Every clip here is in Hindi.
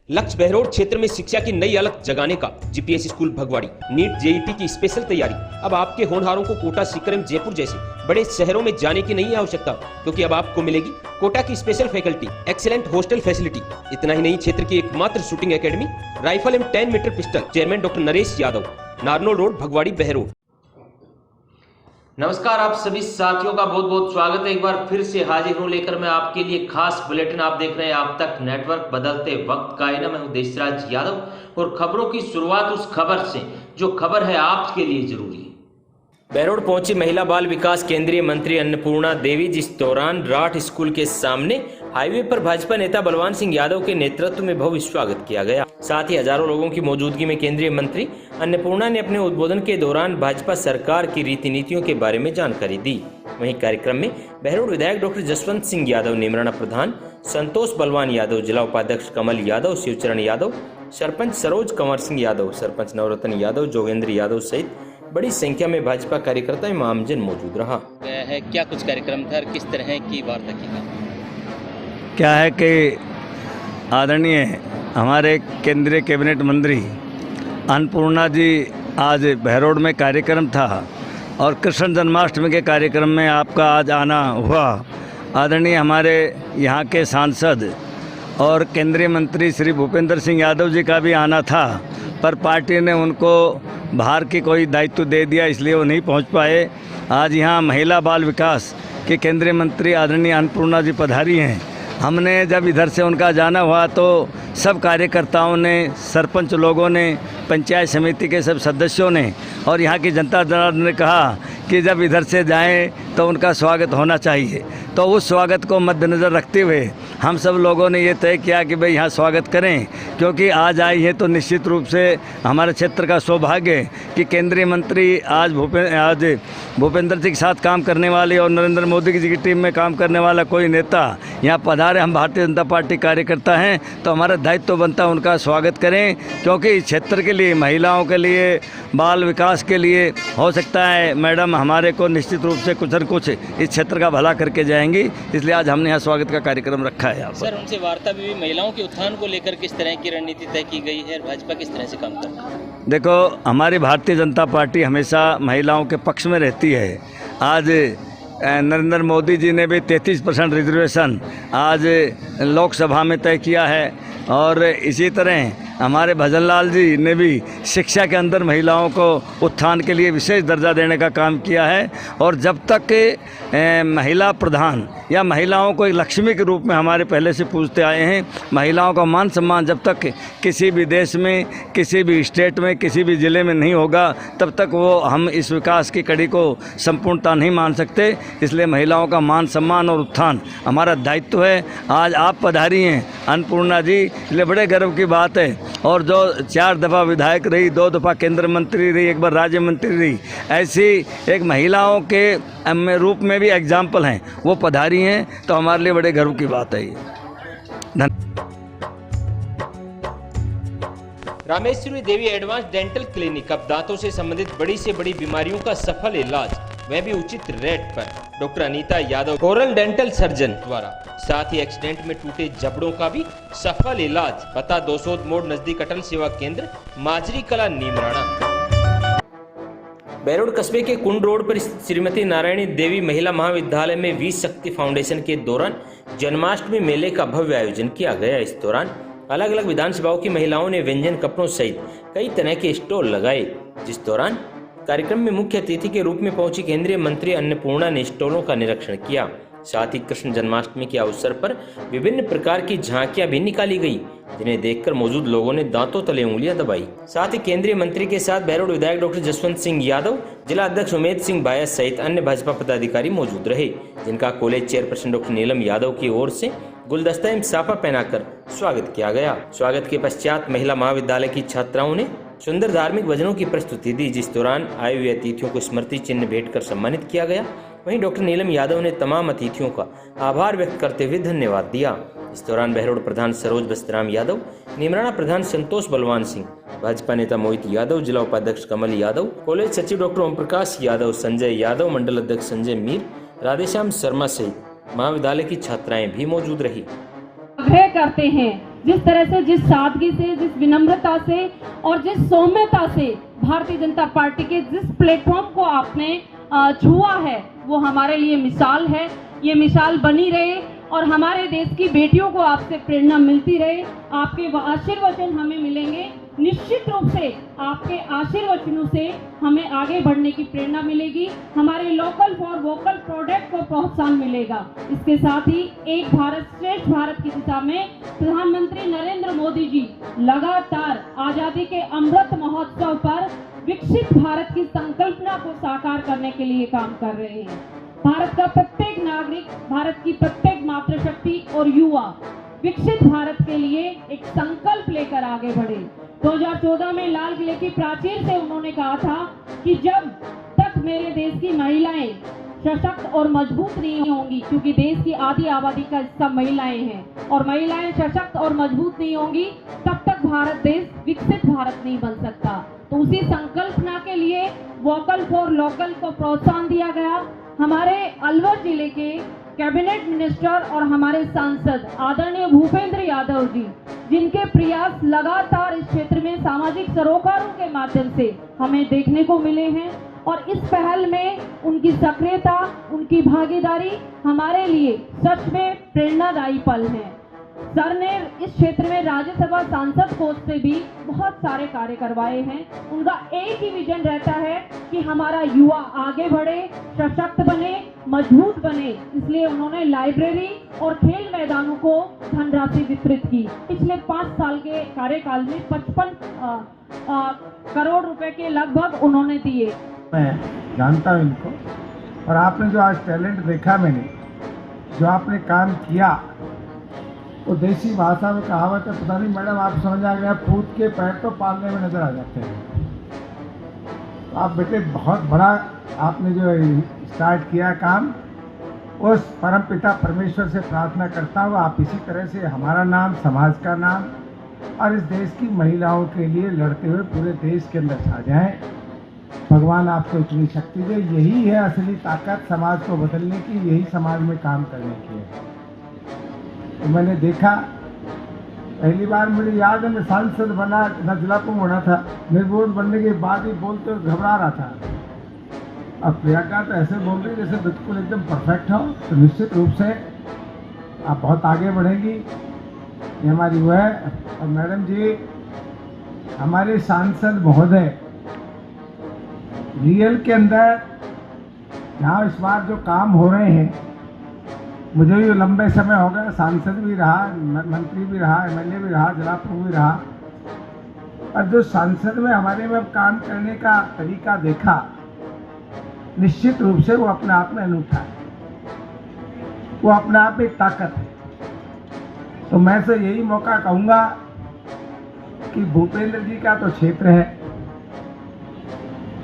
लक्ष्य बहरोड क्षेत्र में शिक्षा की नई अलग जगाने का। GPS school Bhagwadi NEET JET की स्पेशल तैयारी। अब आपके होनहारों को कोटा, सीकरम, जयपुर जैसे बड़े शहरों में जाने की नहीं आवश्यकता, क्योंकि अब आपको मिलेगी कोटा की special faculty, excellent hostel facility. इतना ही नहीं, क्षेत्र की एकमात्र शूटिंग एकेडमी, राइफल एवं 10 metre pistol. Chairman doctor Naresh Yadav, Narnaul road, Bhagwari, Behror. नमस्कार, आप सभी साथियों का बहुत बहुत स्वागत है। एक बार फिर से हाजिर हूं लेकर मैं आपके लिए खास बुलेटिन। आप देख रहे हैं आप तक नेटवर्क, बदलते वक्त का है ना। मैं हूं देशराज यादव और खबरों की शुरुआत उस खबर से जो खबर है आपके लिए जरूरी है। बहरोड पहुंची महिला बाल विकास केंद्रीय मंत्री अन्नपूर्णा देवी, जिस दौरान राठ स्कूल के सामने हाईवे पर भाजपा नेता बलवान सिंह यादव के नेतृत्व में भव्य स्वागत किया गया। साथ ही हजारों लोगों की मौजूदगी में केंद्रीय मंत्री अन्नपूर्णा ने अपने उद्बोधन के दौरान भाजपा सरकार की रीति नीतियों के बारे में जानकारी दी। वहीं कार्यक्रम में बहरोड विधायक डॉक्टर जसवंत सिंह यादव, निमराना प्रधान संतोष बलवान यादव, जिला उपाध्यक्ष कमल यादव, शिवचरण यादव, सरपंच सरोज कंवर सिंह यादव, सरपंच नवरत्न यादव, जोगेंद्र यादव सहित बड़ी संख्या में भाजपा कार्यकर्ता एवं आमजन मौजूद रहा। है क्या कुछ कार्यक्रम था, किस तरह की वार्ता की गई? क्या है कि आदरणीय हमारे केंद्रीय कैबिनेट मंत्री अन्नपूर्णा जी, आज बहरोड में कार्यक्रम था और कृष्ण जन्माष्टमी के कार्यक्रम में आपका आज आना हुआ। आदरणीय हमारे यहाँ के सांसद और केंद्रीय मंत्री श्री भूपेंद्र सिंह यादव जी का भी आना था, पर पार्टी ने उनको बाहर की कोई दायित्व दे दिया, इसलिए वो नहीं पहुंच पाए। आज यहाँ महिला बाल विकास के केंद्रीय मंत्री आदरणीय अन्नपूर्णा जी पधारी हैं। हमने जब इधर से उनका जाना हुआ तो सब कार्यकर्ताओं ने, सरपंच लोगों ने, पंचायत समिति के सब सदस्यों ने और यहाँ की जनता जनार्दन ने कहा कि जब इधर से जाएं तो उनका स्वागत होना चाहिए। तो उस स्वागत को मद्देनज़र रखते हुए हम सब लोगों ने ये तय किया कि भाई यहाँ स्वागत करें, क्योंकि आज आई है तो निश्चित रूप से हमारे क्षेत्र का सौभाग्य है कि केंद्रीय मंत्री आज भूपेंद्र जी के साथ काम करने वाले और नरेंद्र मोदी जी की टीम में काम करने वाला कोई नेता यहाँ पधारे। हम भारतीय जनता पार्टी कार्यकर्ता हैं तो हमारा दायित्व बनता है उनका स्वागत करें, क्योंकि इस क्षेत्र के लिए, महिलाओं के लिए, बाल विकास के लिए हो सकता है मैडम हमारे को निश्चित रूप से कुछ न कुछ इस क्षेत्र का भला करके जाएंगी, इसलिए आज हमने यहाँ स्वागत का कार्यक्रम रखा है। सर, उनसे वार्ता भी महिलाओं के उत्थान को लेकर किस तरह की रणनीति तय की गई है, भाजपा किस तरह से काम कर रही है? देखो, हमारी भारतीय जनता पार्टी हमेशा महिलाओं के पक्ष में रहती है। आज नरेंद्र मोदी जी ने भी 33% रिजर्वेशन आज लोकसभा में तय किया है और इसी तरह हमारे भजनलाल जी ने भी शिक्षा के अंदर महिलाओं को उत्थान के लिए विशेष दर्जा देने का काम किया है। और जब तक महिला प्रधान या महिलाओं को एक लक्ष्मी के रूप में हमारे पहले से पूछते आए हैं, महिलाओं का मान सम्मान जब तक किसी भी देश में, किसी भी स्टेट में, किसी भी ज़िले में नहीं होगा, तब तक वो हम इस विकास की कड़ी को संपूर्णता नहीं मान सकते। इसलिए महिलाओं का मान सम्मान और उत्थान हमारा दायित्व है। आज आप पधारी हैं अन्नपूर्णा जी, इसलिए बड़े गर्व की बात है। और जो 4 दफ़ा विधायक रही, 2 दफ़ा केंद्र मंत्री रही, 1 बार राज्य मंत्री रही, ऐसी एक महिलाओं के रूप में भी एग्जाम्पल हैं, वो पधारी हैं, तो हमारे लिए बड़े गर्व की बात है ये। रामेश्वरी देवी एडवांस डेंटल क्लिनिक, अब दांतों से संबंधित बड़ी से बड़ी बीमारियों का सफल इलाज, वह भी उचित रेट पर। Doctor Anita Yadav, oral dental surgeon द्वारा, साथ ही एक्सीडेंट में टूटे जबड़ों का भी सफल इलाज। पता 200 मोड़ नजदीक अटल सेवा केंद्र, माजरी कला, नीमराना। बहरोड कस्बे के कुंड रोड पर श्रीमती नारायणी देवी महिला महाविद्यालय में वीर शक्ति फाउंडेशन के दौरान जन्माष्टमी मेले का भव्य आयोजन किया गया। इस दौरान अलग अलग विधानसभाओं की महिलाओं ने व्यंजन कपड़ों सहित कई तरह के स्टॉल लगाए। जिस दौरान कार्यक्रम में मुख्य अतिथि के रूप में पहुंची केंद्रीय मंत्री अन्नपूर्णा ने स्टॉलों का निरीक्षण किया। साथ ही कृष्ण जन्माष्टमी के अवसर पर विभिन्न प्रकार की झांकियां भी निकाली गई, जिन्हें देखकर मौजूद लोगों ने दांतों तले उंगलियां दबाई। साथ ही केंद्रीय मंत्री के साथ बहरोड विधायक डॉक्टर जसवंत सिंह यादव, जिला अध्यक्ष उमेद सिंह बाया सहित अन्य भाजपा पदाधिकारी मौजूद रहे, जिनका कॉलेज चेयरपर्सन डॉक्टर नीलम यादव की ओर से गुलदस्ता एवं साफा पहनाकर स्वागत किया गया। स्वागत के पश्चात महिला महाविद्यालय की छात्राओं ने सुंदर धार्मिक भजनों की प्रस्तुति दी, जिस दौरान आए हुए अतिथियों को स्मृति चिन्ह भेंट कर सम्मानित किया गया। वहीं डॉक्टर नीलम यादव ने तमाम अतिथियों का आभार व्यक्त करते हुए धन्यवाद दिया। इस दौरान बहरोड प्रधान सरोज बस्तराम यादव, नीमराना प्रधान संतोष बलवान सिंह, भाजपा नेता मोहित यादव, जिला उपाध्यक्ष कमल यादव, कॉलेज सचिव डॉक्टर ओम प्रकाश यादव, संजय यादव, मंडल अध्यक्ष संजय मीर, राधेश्याम शर्मा सहित महाविद्यालय की छात्राएं भी मौजूद रही। आग्रह करते हैं जिस तरह से, जिस सादगी से, जिस विनम्रता से और जिस सौम्यता से भारतीय जनता पार्टी के जिस प्लेटफॉर्म को आपने छुआ है, वो हमारे लिए मिसाल है। ये मिसाल बनी रहे और हमारे देश की बेटियों को आपसे प्रेरणा मिलती रहे। आपके आशीर्वचन हमें मिलेंगे, निश्चित रूप से आपके आशीर्वचनों से हमें आगे बढ़ने की प्रेरणा मिलेगी, हमारे लोकल फॉर वोकल प्रोडक्ट को प्रोत्साहन मिलेगा। इसके साथ ही एक भारत श्रेष्ठ भारत की दिशा में प्रधानमंत्री नरेंद्र मोदी जी लगातार आजादी के अमृत महोत्सव पर विकसित भारत की संकल्पना को साकार करने के लिए काम कर रहे हैं। भारत का प्रत्येक नागरिक, भारत की प्रत्येक मातृशक्ति और युवा विकसित भारत के लिए एक संकल्प लेकर आगे बढ़े। 2014 में लाल किले की प्राचीर से उन्होंने कहा था कि जब तक मेरे देश की महिलाएं सशक्त और मजबूत नहीं होंगी, क्योंकि देश की आधी आबादी का हिस्सा महिलाएं हैं, और महिलाएं सशक्त और मजबूत नहीं होंगी, तब तक भारत देश विकसित भारत नहीं बन सकता। तो उसी संकल्पना के लिए वोकल फॉर लोकल को प्रोत्साहन दिया गया। हमारे अलवर जिले के कैबिनेट मिनिस्टर और हमारे सांसद आदरणीय भूपेंद्र यादव जी, जिनके प्रयास लगातार इस क्षेत्र में सामाजिक सरोकारों के माध्यम से हमें देखने को मिले हैं, और इस पहल में उनकी सक्रियता, उनकी भागीदारी हमारे लिए सच में प्रेरणादायी पल है। सर ने इस क्षेत्र में राज्यसभा सांसद कोष से भी बहुत सारे कार्य करवाए हैं। उनका एक ही विजन रहता है कि हमारा युवा आगे बढ़े, सशक्त बने, मजबूत बने। इसलिए उन्होंने लाइब्रेरी और खेल मैदानों को धनराशि वितरित की। पिछले 5 साल के कार्यकाल में 55 करोड़ रुपए के लगभग उन्होंने दिए। मैं जानता हूँ इनको, और आपने जो आज टैलेंट देखा, मैंने जो आपने काम किया, वो देसी भाषा में कहावत है, पता नहीं मैडम आप समझ आ गया, पूत के पैर तो पालने में नजर आ जाते हैं। तो आप बेटे बहुत बड़ा आपने जो स्टार्ट किया काम, उस परमपिता परमेश्वर से प्रार्थना करता हूँ आप इसी तरह से हमारा नाम, समाज का नाम और इस देश की महिलाओं के लिए लड़ते हुए पूरे देश के अंदर छा जाएं। भगवान आपको इतनी शक्ति दे। यही है असली ताकत समाज को बदलने की, यही समाज में काम करने की है। तो मैंने देखा, पहली बार मुझे याद है मैं सांसद बना, नजलापुर बना था, निर्विरोध बनने के बाद ही बोलते घबरा रहा था। अब प्रियंका तो ऐसे बोल रही जैसे बिल्कुल एकदम परफेक्ट हो। तो निश्चित रूप से आप बहुत आगे बढ़ेंगी, ये हमारी वो है। और मैडम जी, हमारे सांसद महोदय रियल के अंदर यहाँ इस बार जो काम हो रहे हैं, मुझे भी लंबे समय हो गया, सांसद भी रहा, मंत्री भी रहा, एमएलए भी रहा, जिला प्रमुख भी रहा, और जो सांसद में हमारे में काम करने का तरीका देखा, निश्चित रूप से वो अपने आप में अनूठा है, वो अपने आप में एक ताकत है। तो मैं से यही मौका कहूँगा कि भूपेंद्र जी का तो क्षेत्र है,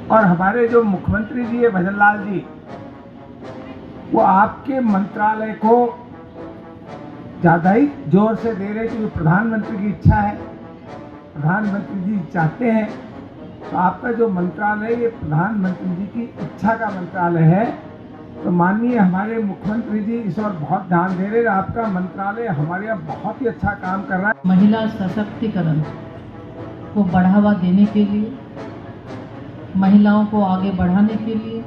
और हमारे जो मुख्यमंत्री जी है भजन लाल जी, वो आपके मंत्रालय को ज़्यादा ही जोर से दे रहे, क्योंकि प्रधानमंत्री की इच्छा है, प्रधानमंत्री जी चाहते हैं। तो आपका जो मंत्रालय ये प्रधानमंत्री जी की इच्छा का मंत्रालय है। तो माननीय हमारे मुख्यमंत्री जी इस ओर बहुत ध्यान दे रहे हैं। आपका मंत्रालय हमारे यहाँ बहुत ही अच्छा काम कर रहा है। महिला सशक्तिकरण को बढ़ावा देने के लिए, महिलाओं को आगे बढ़ाने के लिए,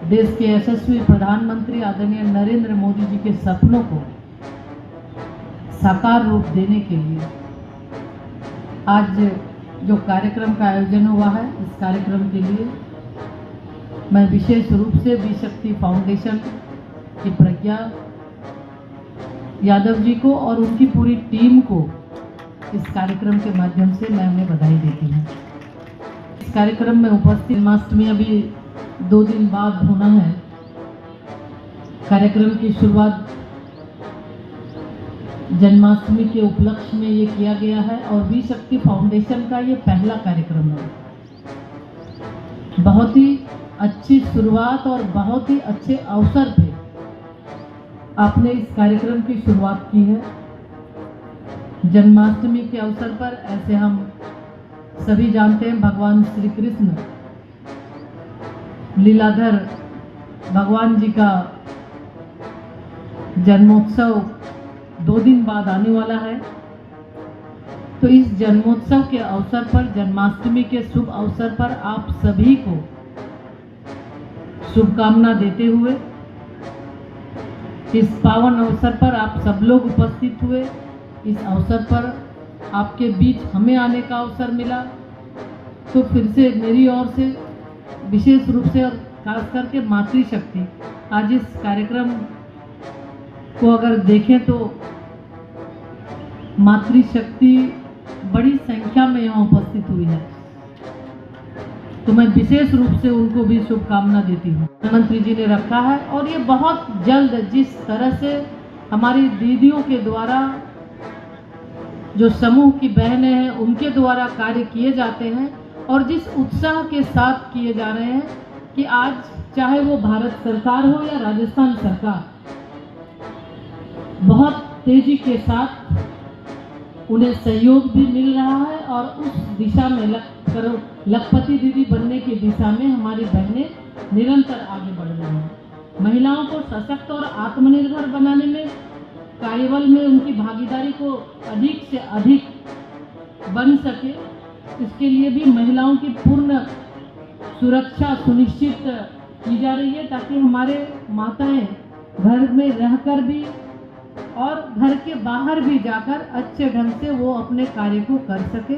देश के यशस्वी प्रधानमंत्री आदरणीय नरेंद्र मोदी जी के सपनों को साकार रूप देने के लिए आज जो कार्यक्रम का आयोजन हुआ है, इस कार्यक्रम के लिए मैं विशेष रूप से बी शक्ति फाउंडेशन की प्रज्ञा यादव जी को और उनकी पूरी टीम को इस कार्यक्रम के माध्यम से मैं उन्हें बधाई देती हूँ। इस कार्यक्रम में उपस्थित, जन्माष्टमी अभी 2 दिन बाद होना है। कार्यक्रम की शुरुआत जन्माष्टमी के उपलक्ष्य में ये किया गया है और वी शक्ति फाउंडेशन का ये पहला कार्यक्रम है। बहुत ही अच्छी शुरुआत और बहुत ही अच्छे अवसर पे आपने इस कार्यक्रम की शुरुआत की है। जन्माष्टमी के अवसर पर, ऐसे हम सभी जानते हैं, भगवान श्री कृष्ण लीलाधर भगवान जी का जन्मोत्सव 2 दिन बाद आने वाला है। तो इस जन्मोत्सव के अवसर पर, जन्माष्टमी के शुभ अवसर पर आप सभी को शुभकामना देते हुए, इस पावन अवसर पर आप सब लोग उपस्थित हुए, इस अवसर पर आपके बीच हमें आने का अवसर मिला, तो फिर से मेरी ओर से विशेष रूप से और खास करके मातृशक्ति, आज इस कार्यक्रम को अगर देखें तो मातृशक्ति बड़ी संख्या में यहाँ उपस्थित हुई है, तो मैं विशेष रूप से उनको भी शुभकामना देती हूँ। प्रधानमंत्री जी ने रखा है और ये बहुत जल्द, जिस तरह से हमारी दीदियों के द्वारा, जो समूह की बहनें हैं उनके द्वारा कार्य किए जाते हैं और जिस उत्साह के साथ किए जा रहे हैं कि आज चाहे वो भारत सरकार हो या राजस्थान सरकार, बहुत तेजी के साथ उन्हें सहयोग भी मिल रहा है और उस दिशा में लखपति दीदी बनने की दिशा में हमारी बहनें निरंतर आगे बढ़ रही हैं। महिलाओं को सशक्त और आत्मनिर्भर बनाने में, कार्यबल में उनकी भागीदारी को अधिक से अधिक बन सके, इसके लिए भी महिलाओं की पूर्ण सुरक्षा सुनिश्चित की जा रही है, ताकि हमारे माताएं घर में रहकर भी और घर के बाहर भी जाकर अच्छे ढंग से वो अपने कार्य को कर सके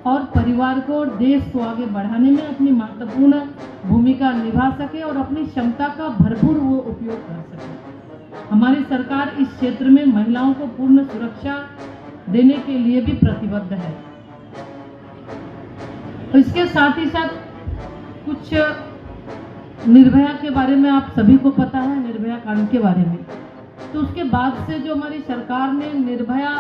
और परिवार को और देश को आगे बढ़ाने में अपनी महत्वपूर्ण भूमिका निभा सके और अपनी क्षमता का भरपूर वो उपयोग कर सके। हमारी सरकार इस क्षेत्र में महिलाओं को पूर्ण सुरक्षा देने के लिए भी प्रतिबद्ध है। इसके साथ ही साथ कुछ निर्भया के बारे में आप सभी को पता है, निर्भया कांड के बारे में, तो उसके बाद से जो हमारी सरकार ने निर्भया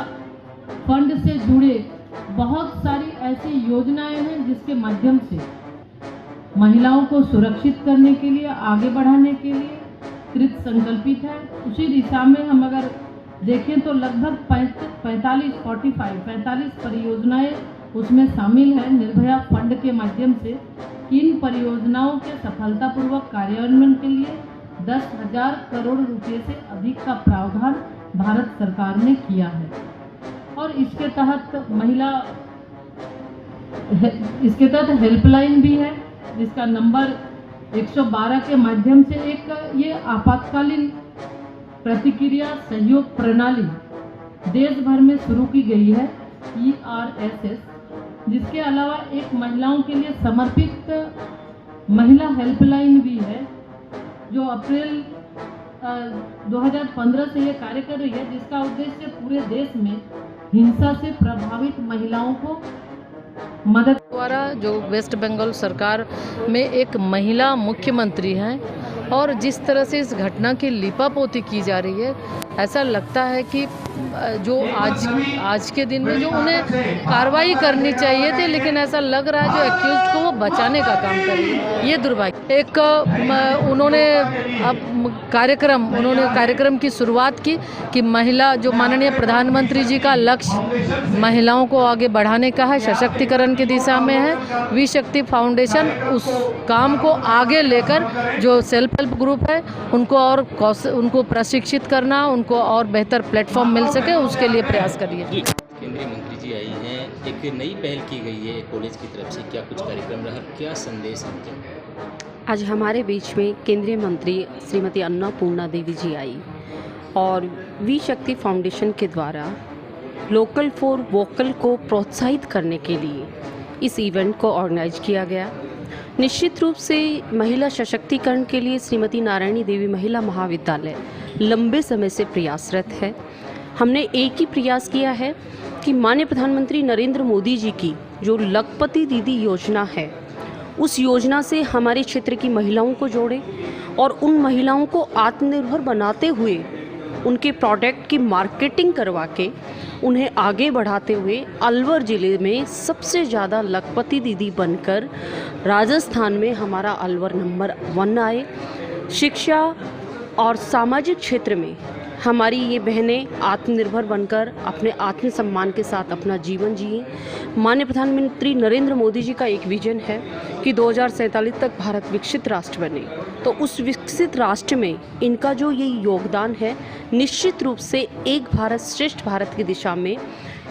फंड से जुड़े बहुत सारी ऐसी योजनाएं हैं जिसके माध्यम से महिलाओं को सुरक्षित करने के लिए, आगे बढ़ाने के लिए कृत संकल्पित है। उसी दिशा में हम अगर देखें तो लगभग 45 परियोजनाएं उसमें शामिल है निर्भया फंड के माध्यम से। इन परियोजनाओं के सफलतापूर्वक कार्यान्वयन के लिए 10,000 करोड़ रुपए से अधिक का प्रावधान भारत सरकार ने किया है और इसके तहत हेल्पलाइन भी है, जिसका नंबर 112 के माध्यम से एक ये आपातकालीन प्रतिक्रिया सहयोग प्रणाली देश भर में शुरू की गई है, ERSS, जिसके अलावा एक महिलाओं के लिए समर्पित महिला हेल्पलाइन भी है, जो अप्रैल 2015 से ये कार्य कर रही है, जिसका उद्देश्य पूरे देश में हिंसा से प्रभावित महिलाओं को मदद द्वारा, जो वेस्ट बंगाल सरकार में एक महिला मुख्यमंत्री हैं और जिस तरह से इस घटना की लिपापोती की जा रही है, ऐसा लगता है कि जो आज के दिन में जो उन्हें कार्रवाई करनी चाहिए थी, लेकिन ऐसा लग रहा है जो एक्यूज्ड को वो बचाने का काम कर रही है। ये दुर्भाग्य। एक उन्होंने कार्यक्रम की शुरुआत की कि महिला, जो माननीय प्रधानमंत्री जी का लक्ष्य महिलाओं को आगे बढ़ाने का है, सशक्तिकरण की दिशा में है। वी शक्ति फाउंडेशन उस काम को आगे लेकर जो सेल्फ हेल्प ग्रुप है उनको प्रशिक्षित करना, उनको और बेहतर प्लेटफॉर्म मिल सके, उसके लिए प्रयास करिए। केंद्रीय मंत्री जी आई हैं, एक नई पहल की गई है कॉलेज की तरफ से, क्या कुछ कार्यक्रम रहा, क्या संदेश है? आज हमारे बीच में केंद्रीय मंत्री श्रीमती अन्नपूर्णा देवी जी आई और वी शक्ति फाउंडेशन के द्वारा लोकल फॉर वोकल को प्रोत्साहित करने के लिए इस इवेंट को ऑर्गेनाइज किया गया। निश्चित रूप से महिला सशक्तिकरण के लिए श्रीमती नारायणी देवी महिला महाविद्यालय लंबे समय से प्रयासरत है। हमने एक ही प्रयास किया है कि माननीय प्रधानमंत्री नरेंद्र मोदी जी की जो लखपति दीदी योजना है, उस योजना से हमारे क्षेत्र की महिलाओं को जोड़ें और उन महिलाओं को आत्मनिर्भर बनाते हुए उनके प्रोडक्ट की मार्केटिंग करवा के उन्हें आगे बढ़ाते हुए अलवर ज़िले में सबसे ज़्यादा लखपति दीदी बनकर राजस्थान में हमारा अलवर नंबर 1 आए। शिक्षा और सामाजिक क्षेत्र में हमारी ये बहनें आत्मनिर्भर बनकर अपने आत्मसम्मान के साथ अपना जीवन जिए। माननीय प्रधानमंत्री नरेंद्र मोदी जी का एक विजन है कि 2047 तक भारत विकसित राष्ट्र बने, तो उस विकसित राष्ट्र में इनका जो ये योगदान है, निश्चित रूप से एक भारत श्रेष्ठ भारत की दिशा में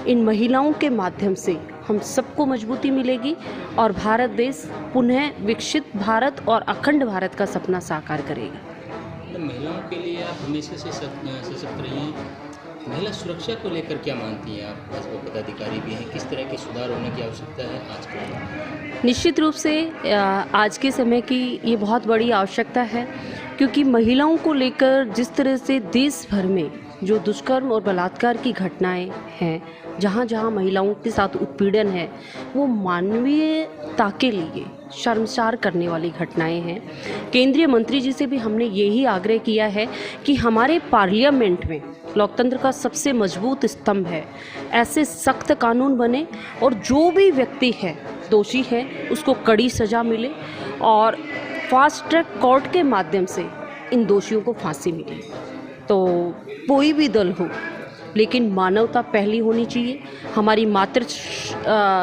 इन महिलाओं के माध्यम से हम सबको मजबूती मिलेगी और भारत देश पुनः विकसित भारत और अखंड भारत का सपना साकार करेगा। मतलब महिलाओं के लिए आप हमेशा से सशक्त रही हैं। महिला सुरक्षा को लेकर क्या मानती हैं आप? भाजपा पदाधिकारी भी हैं, किस तरह के सुधार होने की आवश्यकता है आज के? निश्चित रूप से आज के समय की ये बहुत बड़ी आवश्यकता है, क्योंकि महिलाओं को लेकर जिस तरह से देश भर में जो दुष्कर्म और बलात्कार की घटनाएं हैं, जहाँ जहाँ महिलाओं के साथ उत्पीड़न है, वो मानवीयता के लिए शर्मसार करने वाली घटनाएं हैं। केंद्रीय मंत्री जी से भी हमने यही आग्रह किया है कि हमारे पार्लियामेंट में लोकतंत्र का सबसे मजबूत स्तंभ है, ऐसे सख्त कानून बने और जो भी व्यक्ति है दोषी है उसको कड़ी सज़ा मिले और फास्ट ट्रैक कोर्ट के माध्यम से इन दोषियों को फांसी मिले। तो कोई भी दल हो, लेकिन मानवता पहली होनी चाहिए, हमारी मातृ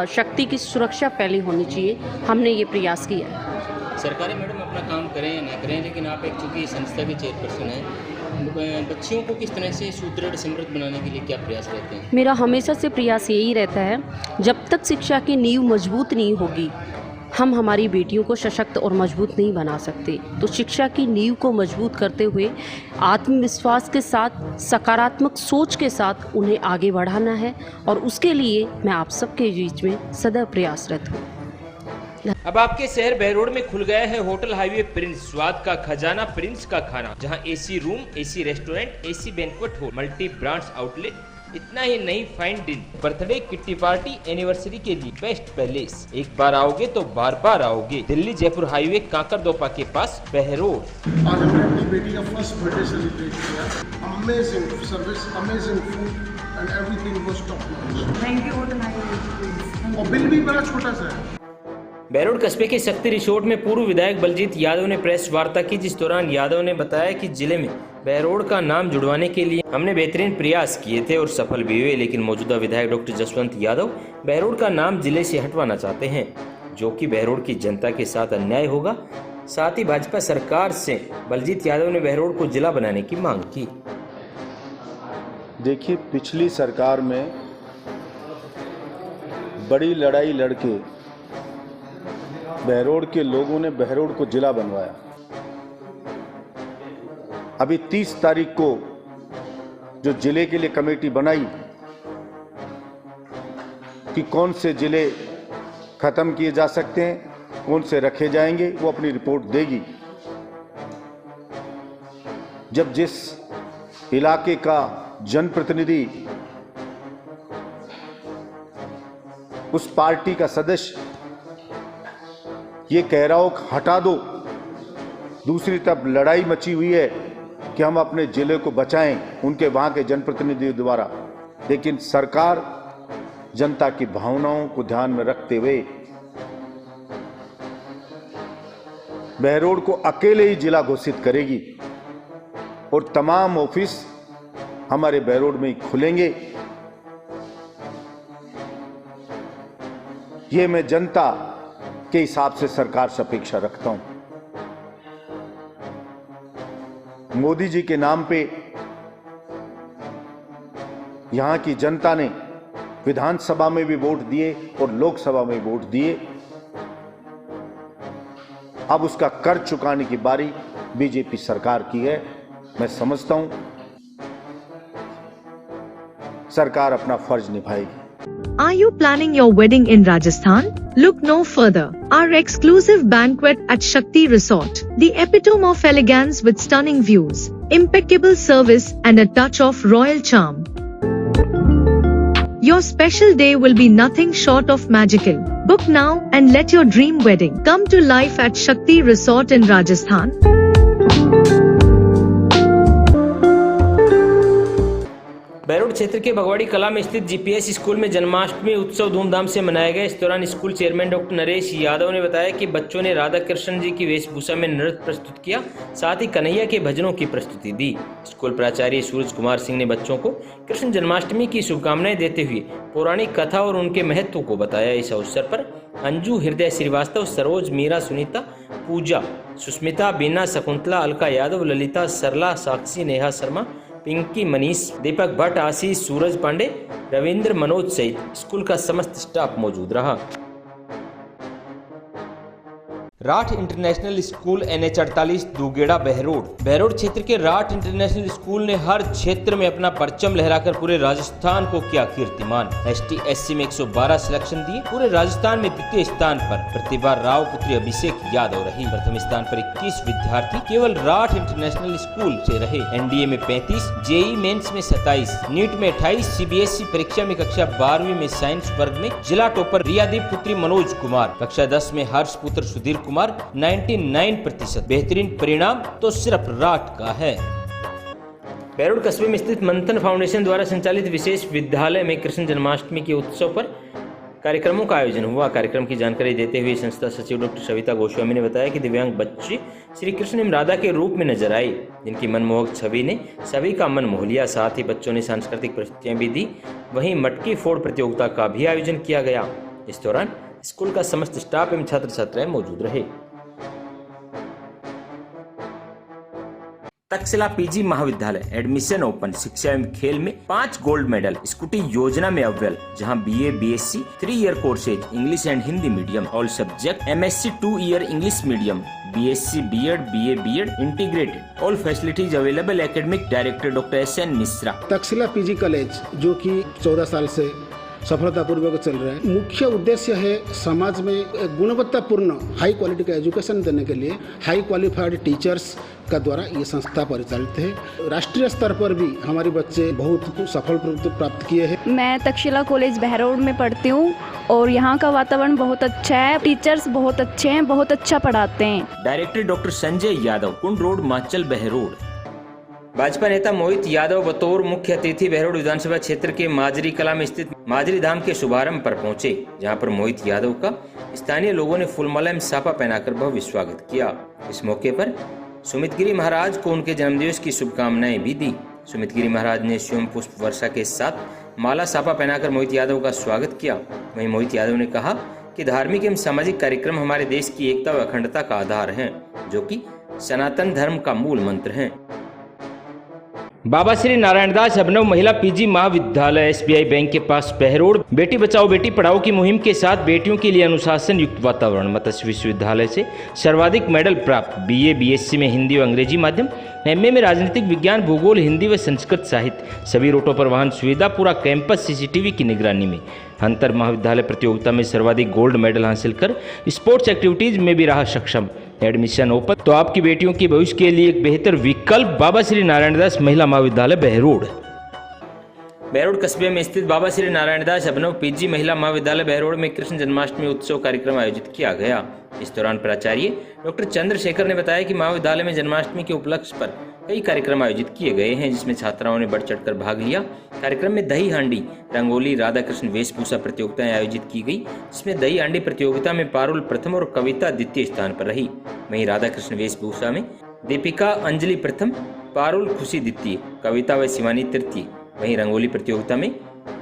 शक्ति की सुरक्षा पहली होनी चाहिए। हमने ये प्रयास किया है। सरकारें मैडम अपना काम करें या ना करें, लेकिन आप एक चूँकि संस्था के चेयरपर्सन हैं, बच्चियों को किस तरह से सुदृढ़ समृद्ध बनाने के लिए क्या प्रयास रहते हैं? मेरा हमेशा से प्रयास यही रहता है, जब तक शिक्षा की नींव मजबूत नहीं होगी हम हमारी बेटियों को सशक्त और मजबूत नहीं बना सकते। तो शिक्षा की नींव को मजबूत करते हुए आत्मविश्वास के साथ, सकारात्मक सोच के साथ उन्हें आगे बढ़ाना है और उसके लिए मैं आप सबके बीच में सदैव प्रयासरत हूँ। अब आपके शहर बहरोड में खुल गया है होटल हाईवे प्रिंस, स्वाद का खजाना प्रिंस का खाना, जहां AC room, AC restaurant, AC banquet hall, multi brands outlet. इतना ही नहीं, फाइन डिन, बर्थडे, किट्टी पार्टी, एनिवर्सरी के लिए बेस्ट पैलेस। एक बार आओगे तो बार बार आओगे। दिल्ली जयपुर हाईवे काकरदोपा के पास बहरोड। आज हमने अपनी बेटी का फर्स्ट बर्थडे सेलिब्रेट किया। Amazing service, amazing food and everything was top notch. Thank you hotel highway. और बिल भी बड़ा छोटा सा है। बहरोड कस्बे के शक्ति रिसोर्ट में पूर्व विधायक बलजीत यादव ने प्रेस वार्ता की, जिस दौरान यादव ने बताया कि जिले में बहरोड का नाम जुड़वाने के लिए हमने बेहतरीन प्रयास किए थे और सफल भी हुए, लेकिन मौजूदा विधायक डॉक्टर जसवंत यादव बहरोड का नाम जिले से हटवाना चाहते हैं, जो कि बहरोड की जनता के साथ अन्याय होगा। साथ ही भाजपा सरकार से बलजीत यादव ने बहरोड को जिला बनाने की मांग की। देखिए, पिछली सरकार में बड़ी लड़ाई लड़के बहरोड के लोगों ने बहरोड को जिला बनवाया। अभी 30 तारीख को जो जिले के लिए कमेटी बनाई कि कौन से जिले खत्म किए जा सकते हैं, कौन से रखे जाएंगे, वो अपनी रिपोर्ट देगी। जब जिस इलाके का जनप्रतिनिधि उस पार्टी का सदस्य ये कह रहा हो हटा दो, दूसरी तरफ लड़ाई मची हुई है कि हम अपने जिले को बचाएं उनके वहां के जनप्रतिनिधियों द्वारा, लेकिन सरकार जनता की भावनाओं को ध्यान में रखते हुए बहरोड को अकेले ही जिला घोषित करेगी और तमाम ऑफिस हमारे बहरोड में ही खुलेंगे। ये मैं जनता के हिसाब से सरकार से अपेक्षा रखता हूं। मोदी जी के नाम पे यहां की जनता ने विधानसभा में भी वोट दिए और लोकसभा में वोट दिए। अब उसका कर्ज चुकाने की बारी बीजेपी सरकार की है। मैं समझता हूं सरकार अपना फर्ज निभाएगी। Are you planning your wedding in Rajasthan? Look no further. Our exclusive banquet at Shakti Resort, the epitome of elegance with stunning views, impeccable service and a touch of royal charm. Your special day will be nothing short of magical. Book now and let your dream wedding come to life at Shakti Resort in Rajasthan. Behror क्षेत्र के भगवाड़ी कला में स्थित जीपीएस स्कूल में जन्माष्टमी उत्सव धूमधाम से मनाया गया। इस दौरान school chairman doctor Naresh Yadav ने बताया कि बच्चों ने राधा कृष्ण जी की वेशभूषा में नृत्य प्रस्तुत किया, साथ ही कन्हैया के भजनों की प्रस्तुति दी। स्कूल प्राचार्य सूरज कुमार सिंह ने बच्चों को कृष्ण जन्माष्टमी की शुभकामनाएं देते हुए पौराणिक कथा और उनके महत्व को बताया। इस अवसर पर अंजू, हृदय श्रीवास्तव, सरोज, मीरा, सुनीता, पूजा, सुस्मिता, बीना, शकुंतला, अलका यादव, ललिता, सरला, साक्षी, नेहा शर्मा, पिंकी, मनीष, दीपक भट्ट, आशीष, सूरज पांडे, रविंद्र मनोज सहित स्कूल का समस्त स्टाफ मौजूद रहा। राठ इंटरनेशनल स्कूल NH 48 दूगेड़ा बहरोड क्षेत्र के राठ इंटरनेशनल स्कूल ने हर क्षेत्र में अपना परचम लहराकर पूरे राजस्थान को किया कीर्तिमान। ST SC में 112 सिलेक्शन दिए। पूरे राजस्थान में द्वितीय स्थान पर प्रतिभा राव पुत्री अभिषेक यादव रही। प्रथम स्थान पर 21 विद्यार्थी केवल राठ इंटरनेशनल स्कूल से रहे। NDA में 35, JEE मेंस में 27, नीट में 28, CBSE परीक्षा में कक्षा 12वीं में साइंस वर्ग में जिला टॉपर रियादीप पुत्री मनोज कुमार, कक्षा 10 में हर्ष पुत्र सुधीर कुमार 99%। बेहतरीन परिणाम तो सिर्फ राठ का है। बहरोड कस्बे में स्थित मंथन फाउंडेशन द्वारा संचालित विशेष विद्यालय में कृष्ण जन्माष्टमी के उत्सव पर कार्यक्रमों का आयोजन हुआ। कार्यक्रम की जानकारी देते हुए संस्था सचिव डॉक्टर सविता गोस्वामी ने बताया कि दिव्यांग बच्चे श्री कृष्ण एवं राधा के रूप में नजर आए, जिनकी मनमोहक छवि ने सभी का मन मोह लिया। साथ ही बच्चों ने सांस्कृतिक प्रस्तुतियां भी दी। वहीं मटकी फोड़ प्रतियोगिता का भी आयोजन किया गया। इस दौरान स्कूल का समस्त स्टाफ एवं छात्र छात्राएं मौजूद रहे। तक्षशिला PG महाविद्यालय एडमिशन ओपन शिक्षा एवं खेल में 5 गोल्ड मेडल, स्कूटी योजना में अव्वल, जहां BA BSc 3 year courses English and Hindi medium, all subject MSc 2 year English medium, BSc BEd BA BEd integrated, all facilities available. Academic director doctor SN Mishra. Takshashila PG college जो कि 14 साल से सफलतापूर्वक चल रहा है, मुख्य उद्देश्य है समाज में गुणवत्तापूर्ण हाई क्वालिटी का एजुकेशन देने के लिए हाई क्वालिफाइड टीचर्स का द्वारा ये संस्था परिचालित है। राष्ट्रीय स्तर पर भी हमारे बच्चे बहुत सफल प्राप्त किए हैं। मैं तक्षशिला कॉलेज बहरोड में पढ़ती हूँ और यहाँ का वातावरण बहुत अच्छा है, टीचर्स बहुत अच्छे हैं, बहुत अच्छा पढ़ाते हैं। डायरेक्टर डॉक्टर संजय यादव, कुंड रोड, माचल, बहरोड। भाजपा नेता मोहित यादव बतौर मुख्य अतिथि बहरोड विधानसभा क्षेत्र के माजरी कला में स्थित माजरी धाम के शुभारंभ पर पहुंचे, जहां पर मोहित यादव का स्थानीय लोगों ने फूलमाला एवं साफा पहनाकर भव्य स्वागत किया। इस मौके पर सुमित गिरी महाराज को उनके जन्मदिवस की शुभकामनाएं भी दी। सुमित गिरी महाराज ने शिवम पुष्प वर्षा के साथ माला साफा पहनाकर मोहित यादव का स्वागत किया। वहीं मोहित यादव ने कहा कि धार्मिक एवं सामाजिक कार्यक्रम हमारे देश की एकता व अखंडता का आधार है, जो कि सनातन धर्म का मूल मंत्र है। बाबा श्री नारायणदास अभिनव महिला PG महाविद्यालय SBI बैंक के पास बहरोड बेटी बचाओ बेटी पढ़ाओ की मुहिम के साथ बेटियों के लिए अनुशासन युक्त वातावरण। मत्स्य विश्वविद्यालय से सर्वाधिक मेडल प्राप्त, BA BSc में हिंदी व अंग्रेजी माध्यम, MA में राजनीतिक विज्ञान, भूगोल, हिंदी व संस्कृत साहित्य। सभी रूटों पर वाहन सुविधा, पूरा कैंपस CCTV की निगरानी में। अंतर महाविद्यालय प्रतियोगिता में सर्वाधिक गोल्ड मेडल हासिल कर स्पोर्ट्स एक्टिविटीज में भी रहा सक्षम। एडमिशन ओपन तो आपकी बेटियों के भविष्य के लिए एक बेहतर विकल्प। बाबा श्री नारायणदास महिला महाविद्यालय बहरोड। बहरोड कस्बे में स्थित बाबा श्री नारायणदास अभिनव PG महिला महाविद्यालय बहरोड में कृष्ण जन्माष्टमी उत्सव कार्यक्रम आयोजित किया गया। इस दौरान प्राचार्य डॉक्टर चंद्रशेखर ने बताया कि महाविद्यालय में जन्माष्टमी के उपलक्ष्य पर कई कार्यक्रम आयोजित किए गए हैं, जिसमें छात्राओं ने बढ़ चढ़कर भाग लिया। कार्यक्रम में दही हांडी, रंगोली, राधा कृष्ण वेशभूषा प्रतियोगिताएं आयोजित की गई, जिसमें दही हांडी प्रतियोगिता में पारुल प्रथम और कविता द्वितीय स्थान पर रही। वहीं राधा कृष्ण वेशभूषा में दीपिका अंजलि प्रथम, पारुल खुशी द्वितीय, कविता व शिवानी तृतीय। वहीं रंगोली प्रतियोगिता में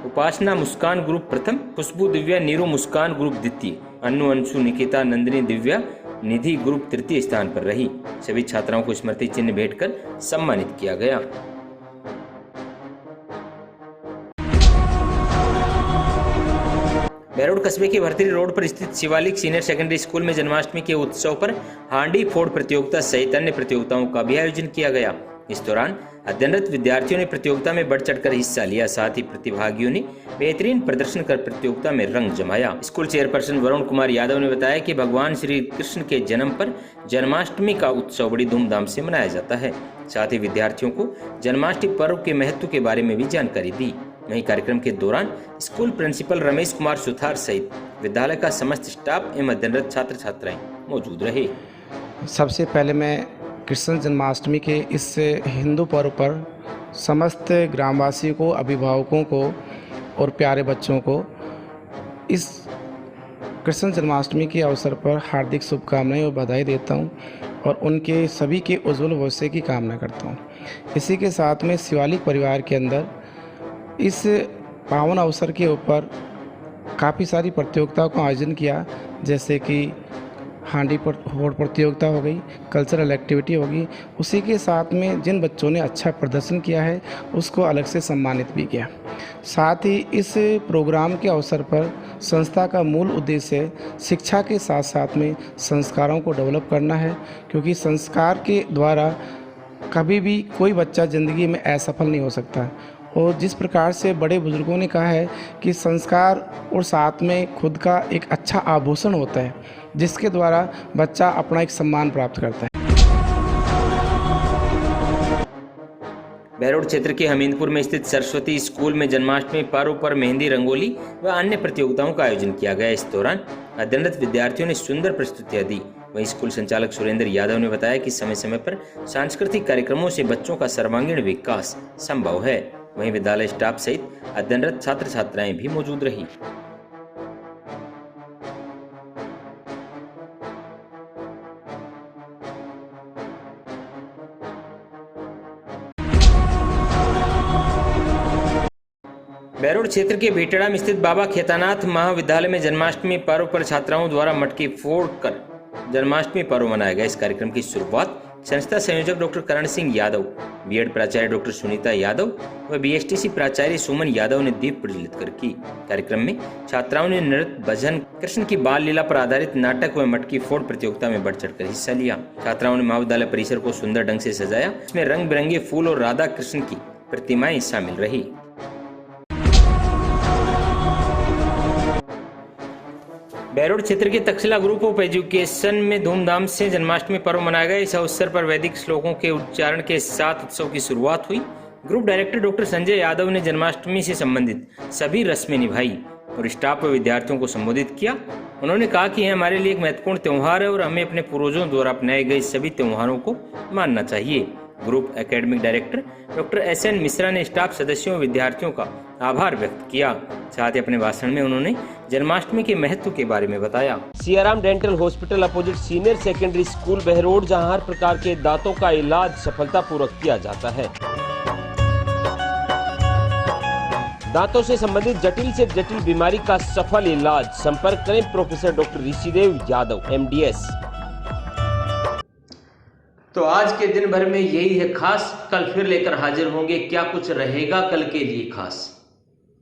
उपासना मुस्कान ग्रुप प्रथम, खुशबू दिव्या नीरू मुस्कान ग्रुप द्वितीय, अन्नू अंशु निकिता नंदिनी दिव्या निधि ग्रुप तृतीय स्थान पर रही। सभी छात्राओं को स्मृति चिन्ह भेंट कर सम्मानित किया गया। बहरोड कस्बे के भरतरी रोड पर स्थित शिवालिक सीनियर सेकेंडरी स्कूल में जन्माष्टमी के उत्सव पर हांडी फोड़ प्रतियोगिता सहित अन्य प्रतियोगिताओं का भी आयोजन किया गया। इस दौरान अध्ययनरत विद्यार्थियों ने प्रतियोगिता में बढ़ चढ़कर हिस्सा लिया। साथ ही प्रतिभागियों ने बेहतरीन प्रदर्शन कर प्रतियोगिता में रंग जमाया। स्कूल चेयरपर्सन वरुण कुमार यादव ने बताया कि भगवान श्री कृष्ण के जन्म पर जन्माष्टमी का उत्सव बड़ी धूमधाम से मनाया जाता है। साथ ही विद्यार्थियों को जन्माष्टमी पर्व के महत्व के बारे में भी जानकारी दी। वहीं कार्यक्रम के दौरान स्कूल प्रिंसिपल रमेश कुमार सुथार सहित विद्यालय का समस्त स्टाफ एवं अध्ययनरत छात्र छात्राएं मौजूद रहे। सबसे पहले मैं कृष्ण जन्माष्टमी के इस हिंदू पर्व पर समस्त ग्रामवासियों को, अभिभावकों को और प्यारे बच्चों को इस कृष्ण जन्माष्टमी के अवसर पर हार्दिक शुभकामनाएं और बधाई देता हूं और उनके सभी के उज्जवल भविष्य की कामना करता हूं। इसी के साथ में शिवालिक परिवार के अंदर इस पावन अवसर के ऊपर काफ़ी सारी प्रतियोगिताओं का आयोजन किया, जैसे कि हांडी फोड़ प्रतियोगिता हो गई, कल्चरल एक्टिविटी होगी। उसी के साथ में जिन बच्चों ने अच्छा प्रदर्शन किया है उसको अलग से सम्मानित भी किया। साथ ही इस प्रोग्राम के अवसर पर संस्था का मूल उद्देश्य शिक्षा के साथ साथ में संस्कारों को डेवलप करना है, क्योंकि संस्कार के द्वारा कभी भी कोई बच्चा ज़िंदगी में असफल नहीं हो सकता। और जिस प्रकार से बड़े बुजुर्गों ने कहा है कि संस्कार और साथ में खुद का एक अच्छा आभूषण होता है, जिसके द्वारा बच्चा अपना एक सम्मान प्राप्त करता है। बहरोड क्षेत्र के हमीदपुर में स्थित सरस्वती स्कूल में जन्माष्टमी पर्व पर मेहंदी, रंगोली व अन्य प्रतियोगिताओं का आयोजन किया गया। इस दौरान अध्ययनरत विद्यार्थियों ने सुंदर प्रस्तुतियां दी। वहीं स्कूल संचालक सुरेंद्र यादव ने बताया कि समय समय पर सांस्कृतिक कार्यक्रमों से बच्चों का सर्वांगीण विकास संभव है। वहीं विद्यालय स्टाफ सहित अध्ययनरत छात्र छात्राएं भी मौजूद रही। बहरोड क्षेत्र के भेटड़ा में स्थित बाबा खेतानाथ महाविद्यालय में जन्माष्टमी पर्व पर छात्राओं द्वारा मटकी फोड़कर जन्माष्टमी पर्व मनाया गया। इस कार्यक्रम की शुरुआत संस्था संयोजक डॉक्टर करण सिंह यादव, बीएड प्राचार्य डॉक्टर सुनीता यादव व बीएसटीसी प्राचार्य सुमन यादव ने दीप प्रज्वलित कर की। कार्यक्रम में छात्राओं ने नृत्य, भजन, कृष्ण की बाल लीला पर आधारित नाटक व मटकी फोड़ प्रतियोगिता में बढ़ चढ़कर हिस्सा लिया। छात्राओं ने महाविद्यालय परिसर को सुंदर ढंग से सजाया। इसमें रंग बिरंगे फूल और राधा कृष्ण की प्रतिमाएं शामिल रही। बहरोड क्षेत्र के तक्षशिला ग्रुप ऑफ एजुकेशन में धूमधाम से जन्माष्टमी पर्व मनाया गया। इस अवसर पर वैदिक श्लोकों के उच्चारण के साथ उत्सव की शुरुआत हुई। Group director doctor Sanjay Yadav ने जन्माष्टमी से संबंधित सभी रस्में निभाई और स्टाफ व विद्यार्थियों को संबोधित किया। उन्होंने कहा कि यह हमारे लिए एक महत्वपूर्ण त्यौहार है और हमें अपने पूर्वजों द्वारा अपनाए गए सभी त्योहारों को मानना चाहिए। Group academic director doctor SN Mishra ने स्टाफ सदस्यों व विद्यार्थियों का आभार व्यक्त किया। साथ ही अपने भाषण में उन्होंने जन्माष्टमी के महत्व के बारे में बताया। Siyaram dental hospital opposite senior secondary school Behror, जहां हर प्रकार के दांतों का इलाज सफलतापूर्वक किया जाता है। दांतों से संबंधित जटिल से जटिल बीमारी का सफल इलाज। संपर्क करें professor doctor Rishidev Yadav, MDS। तो आज के दिन भर में यही है खास। कल फिर लेकर हाजिर होंगे। क्या कुछ रहेगा कल के लिए खास।